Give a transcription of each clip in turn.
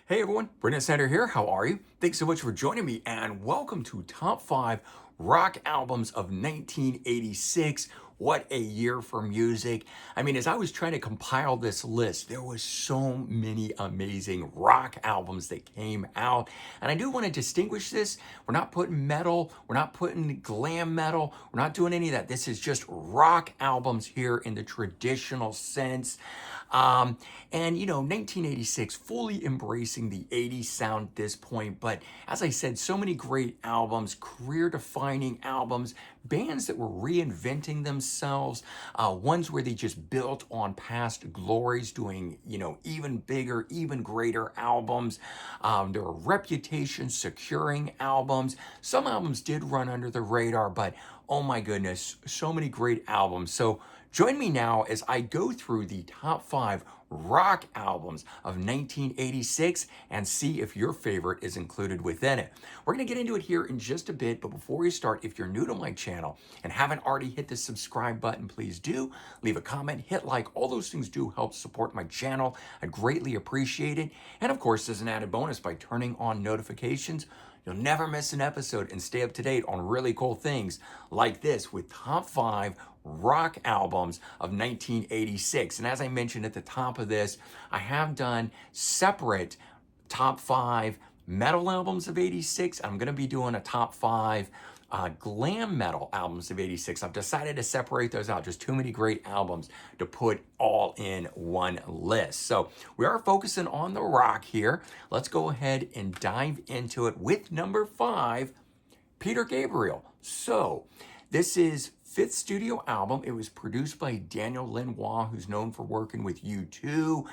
Hey everyone, Brendan Sander here. How are you? Thanks so much for joining me and welcome to Top 5 Rock Albums of 1986. What a year for music. I mean, as I was trying to compile this list, there was so many amazing rock albums that came out. And I do want to distinguish this. We're not putting metal, we're not putting glam metal, we're not doing any of that. This is just rock albums here in the traditional sense. Um, and 1986, fully embracing the 80s sound at this point. But as I said, so many great albums, career defining albums, bands that were reinventing themselves, ones where they just built on past glories, doing, even bigger, even greater albums. There were reputation securing albums. Some albums did run under the radar, but oh my goodness, so many great albums. So join me now as I go through the top 5 rock albums of 1986 and see if your favorite is included within it. We're going to get into it here in just a bit, but before we start, if you're new to my channel and haven't already hit the subscribe button, please do. Leave a comment, hit like, all those things do help support my channel. I'd greatly appreciate it. And of course, as an added bonus, by turning on notifications, you'll never miss an episode and stay up to date on really cool things like this with top 5 rock albums of 1986. And as I mentioned at the top of this, I have done separate top 5 metal albums of 86. I'm going to be doing a top 5 glam metal albums of 86. I've decided to separate those out. Just too many great albums to put all in one list. So we are focusing on the rock here. Let's go ahead and dive into it with number 5, Peter Gabriel. So this is fifth studio album. It was produced by Daniel Lanois, who's known for working with U2.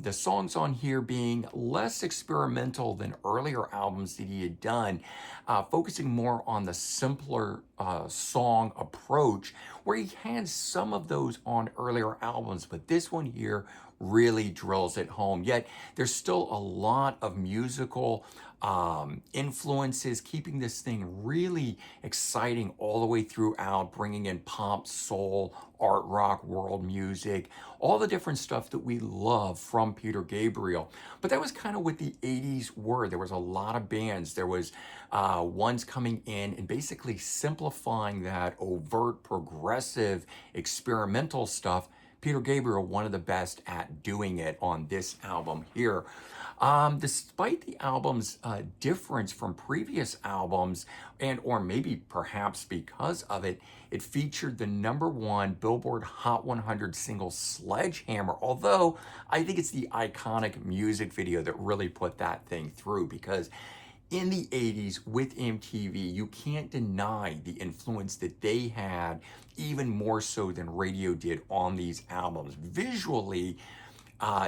The songs on here being less experimental than earlier albums that he had done, focusing more on the simpler song approach, where he had some of those on earlier albums, but this one here really drills it home. Yet there's still a lot of musical influences, keeping this thing really exciting all the way throughout, bringing in pop, soul, art rock, world music, all the different stuff that we love from Peter Gabriel. But that was kind of what the 80s were. There was a lot of bands. There was ones coming in and basically simplifying that overt, progressive, experimental stuff. Peter Gabriel, one of the best at doing it on this album here. Despite the album's difference from previous albums, and or maybe perhaps because of it, it featured the #1 Billboard Hot 100 single Sledgehammer, although I think it's the iconic music video that really put that thing through, because in the 80s with MTV, you can't deny the influence that they had, even more so than radio did on these albums. Visually,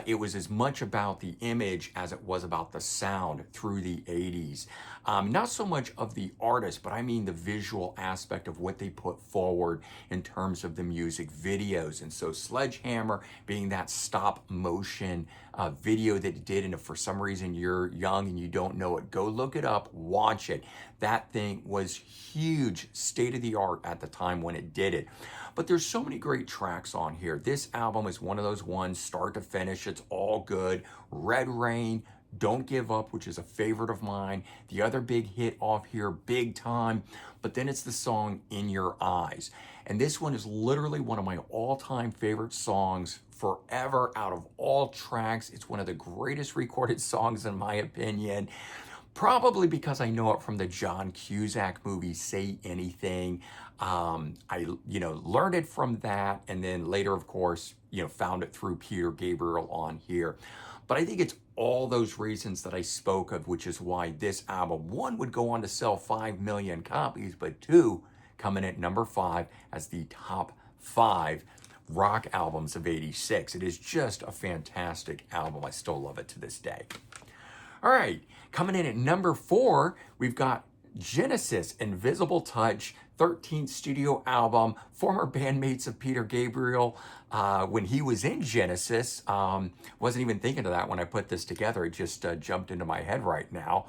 it was as much about the image as it was about the sound through the 80s. Not so much of the artist, but I mean the visual aspect of what they put forward in terms of the music videos. And so Sledgehammer being that stop motion video that it did, and if for some reason you're young and you don't know it, go look it up, watch it. That thing was huge, state of the art at the time when it did it. But there's so many great tracks on here. This album is one of those ones, start to finish, it's all good. Red Rain, Don't Give Up, which is a favorite of mine. The other big hit off here, Big Time. But then it's the song In Your Eyes. And this one is literally one of my all-time favorite songs forever out of all tracks. It's one of the greatest recorded songs in my opinion. Probably because I know it from the John Cusack movie, Say Anything. I learned it from that, and then later, of course, found it through Peter Gabriel on here. But I think it's all those reasons that I spoke of, which is why this album, one, would go on to sell 5 million copies, but two, coming at number 5 as the top 5 rock albums of 86. It is just a fantastic album. I still love it to this day. All right, coming in at number 4, we've got Genesis, Invisible Touch, 13th studio album, former bandmates of Peter Gabriel. When he was in Genesis, wasn't even thinking of that when I put this together. It just jumped into my head right now.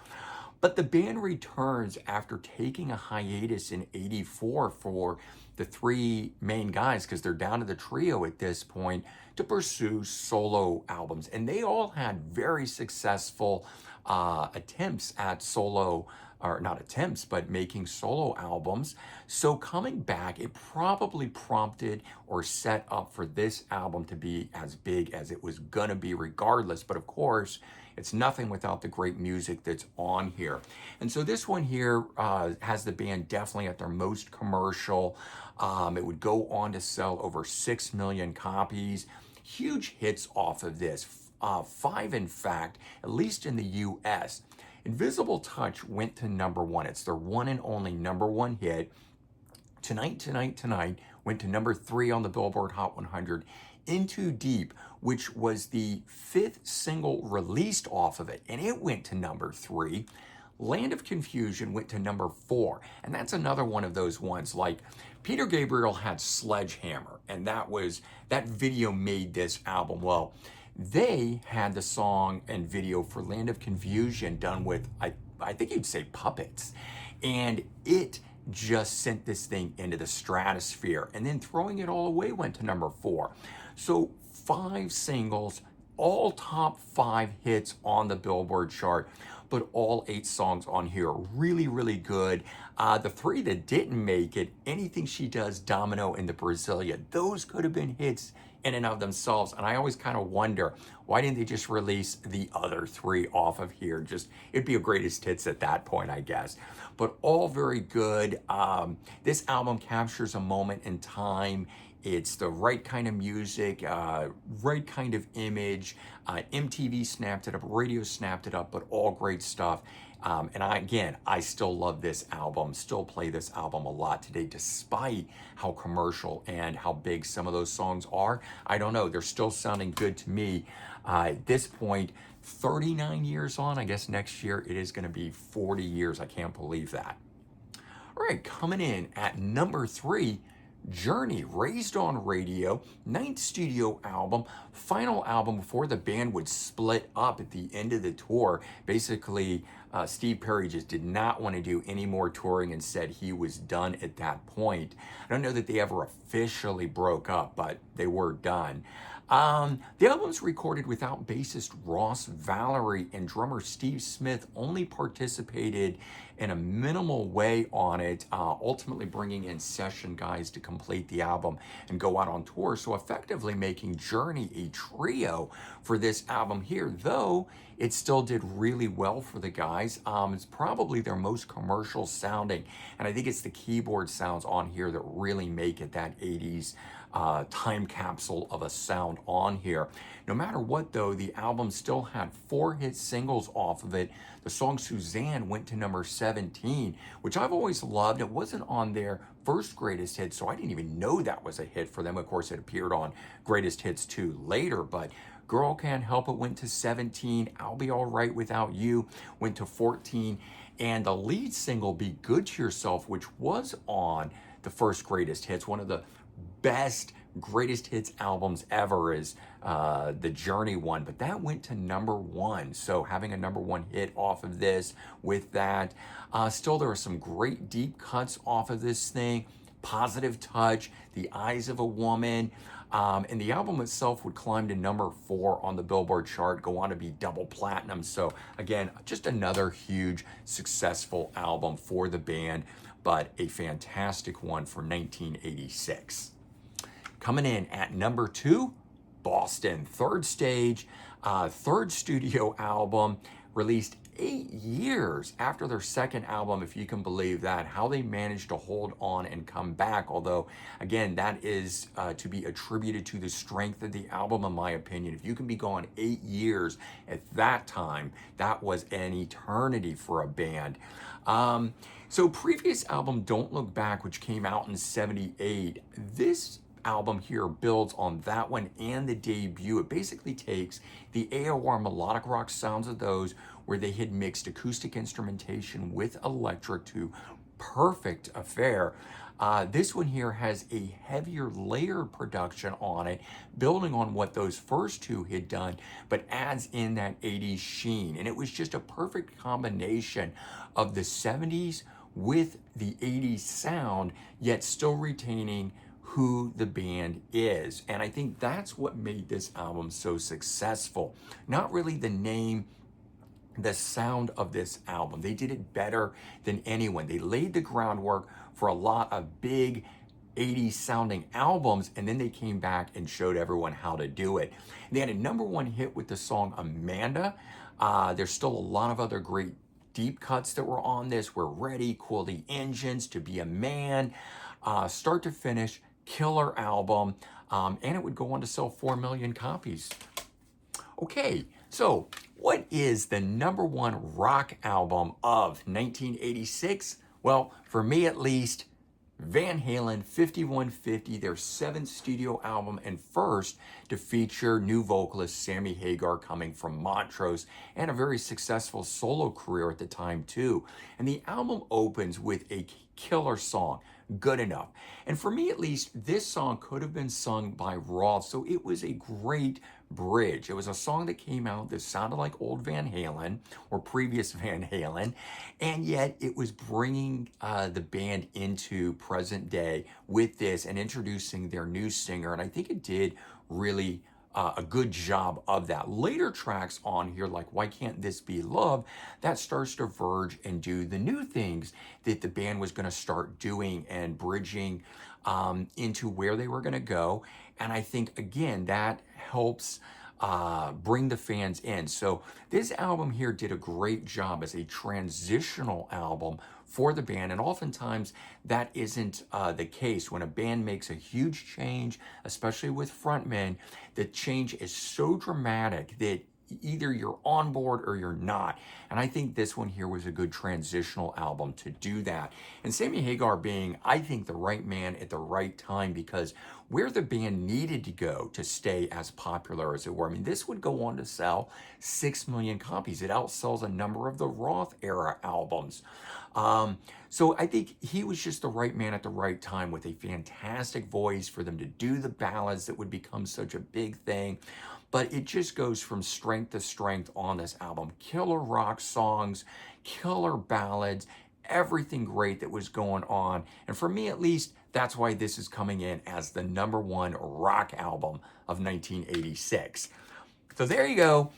But the band returns after taking a hiatus in '84 for the three main guys, because they're down to the trio at this point, to pursue solo albums. And they all had very successful attempts at solo, or not attempts, but making solo albums. So coming back, it probably prompted or set up for this album to be as big as it was gonna be regardless. But of course, it's nothing without the great music that's on here. And so this one here has the band definitely at their most commercial. It would go on to sell over 6 million copies. Huge hits off of this. Five, in fact, at least in the US. Invisible Touch went to #1. It's their one and only #1 hit. Tonight, Tonight, Tonight went to #3 on the Billboard Hot 100. Into Deep, which was the 5th single released off of it, and it went to #3. Land of Confusion went to #4, and that's another one of those ones like Peter Gabriel had Sledgehammer, and that video made this album. Well, they had the song and video for Land of Confusion done with, I think you'd say, puppets, and it just sent this thing into the stratosphere. And then Throwing It All Away went to #4. So 5 singles, all top 5 hits on the Billboard chart, but all 8 songs on here really, really good. The 3 that didn't make it, Anything She Does, Domino, and the Brasilia, those could have been hits in and of themselves. And I always kind of wonder, why didn't they just release the other 3 off of here? It'd be a greatest hits at that point, I guess. But all very good. This album captures a moment in time. It's the right kind of music, right kind of image. MTV snapped it up, radio snapped it up, but all great stuff. And I still love this album, still play this album a lot today, despite how commercial and how big some of those songs are. I don't know, they're still sounding good to me. At this point, 39 years on, I guess next year it is gonna be 40 years. I can't believe that. All right, coming in at #3, Journey, Raised on Radio, 9th studio album, final album before the band would split up at the end of the tour. Basically, Steve Perry just did not want to do any more touring and said he was done at that point. I don't know that they ever officially broke up, but they were done. The album's recorded without bassist Ross Valerie, and drummer Steve Smith only participated in a minimal way on it, ultimately bringing in session guys to complete the album and go out on tour. So effectively making Journey a trio for this album here, though it still did really well for the guys. It's probably their most commercial sounding, and I think it's the keyboard sounds on here that really make it that 80s time capsule of a sound on here. No matter what, though, the album still had 4 hit singles off of it. The song Suzanne went to #17, which I've always loved. It wasn't on their first greatest hits, so I didn't even know that was a hit for them. Of course, it appeared on Greatest Hits 2 later, but Girl Can't Help It went to 17. I'll Be All Right Without You went to 14. And the lead single, Be Good to Yourself, which was on the first Greatest Hits, one of the best greatest hits albums ever, is the Journey one, but that went to #1. So having a #1 hit off of this with that, still there are some great deep cuts off of this thing. Positive Touch, The Eyes of a Woman, and the album itself would climb to #4 on the Billboard chart, go on to be double platinum. So again, just another huge successful album for the band, but a fantastic one for 1986. Coming in at #2, Boston, Third Stage, third studio album, released 8 years after their second album, if you can believe that. How they managed to hold on and come back, although, again, that is to be attributed to the strength of the album, in my opinion. If you can be gone 8 years at that time, that was an eternity for a band. So previous album, Don't Look Back, which came out in '78, this album here builds on that one and the debut. It basically takes the AOR melodic rock sounds of those, where they had mixed acoustic instrumentation with electric to perfect affair. This one here has a heavier layered production on it, building on what those first two had done, but adds in that 80s sheen. And it was just a perfect combination of the 70s with the 80s sound, yet still retaining who the band is. And I think that's what made this album so successful. Not really the name, the sound of this album. They did it better than anyone. They laid the groundwork for a lot of big 80s sounding albums, and then they came back and showed everyone how to do it. They had a #1 hit with the song Amanda. There's still a lot of other great deep cuts that were on this. We're Ready, Cool the Engines, To Be a Man, start to finish, killer album, and it would go on to sell 4 million copies. Okay, so what is the #1 rock album of 1986? Well, for me at least, Van Halen 5150, their 7th studio album and first to feature new vocalist Sammy Hagar coming from Montrose and a very successful solo career at the time too. And the album opens with a killer song, Good Enough. And for me at least, this song could have been sung by Roth, so it was a great bridge. It was a song that came out that sounded like old Van Halen or previous Van Halen, and yet it was bringing the band into present day with this and introducing their new singer, and I think it did really a good job of that. Later tracks on here, like Why Can't This Be Love, that starts to verge and do the new things that the band was going to start doing and bridging into where they were going to go. And I think, again, that helps bring the fans in. So this album here did a great job as a transitional album for the band, and oftentimes that isn't the case. When a band makes a huge change, especially with frontmen, the change is so dramatic that either you're on board or you're not. And I think this one here was a good transitional album to do that. And Sammy Hagar being, I think, the right man at the right time, because where the band needed to go to stay as popular as it were, I mean, this would go on to sell 6 million copies. It outsells a number of the Roth era albums. So I think he was just the right man at the right time with a fantastic voice for them to do the ballads that would become such a big thing. But it just goes from strength to strength on this album. Killer rock songs, killer ballads, everything great that was going on. And for me, at least, that's why this is coming in as the #1 rock album of 1986. So there you go.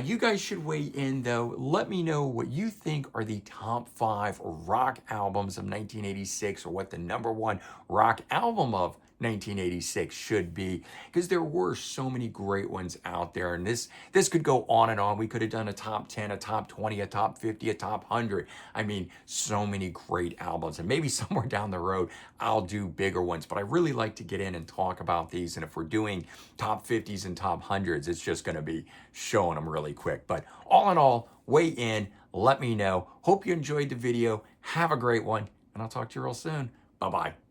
You guys should weigh in, though. Let me know what you think are the top 5 rock albums of 1986, or what the #1 rock album of 1986 should be, because there were so many great ones out there, and this could go on and on. We could have done a top 10, a top 20, a top 50, a top 100. I mean, so many great albums, and maybe somewhere down the road I'll do bigger ones, but I really like to get in and talk about these. And if we're doing top 50s and top 100s, it's just going to be showing them really quick. But all in all, weigh in, let me know. Hope you enjoyed the video. Have a great one, and I'll talk to you real soon. Bye-bye.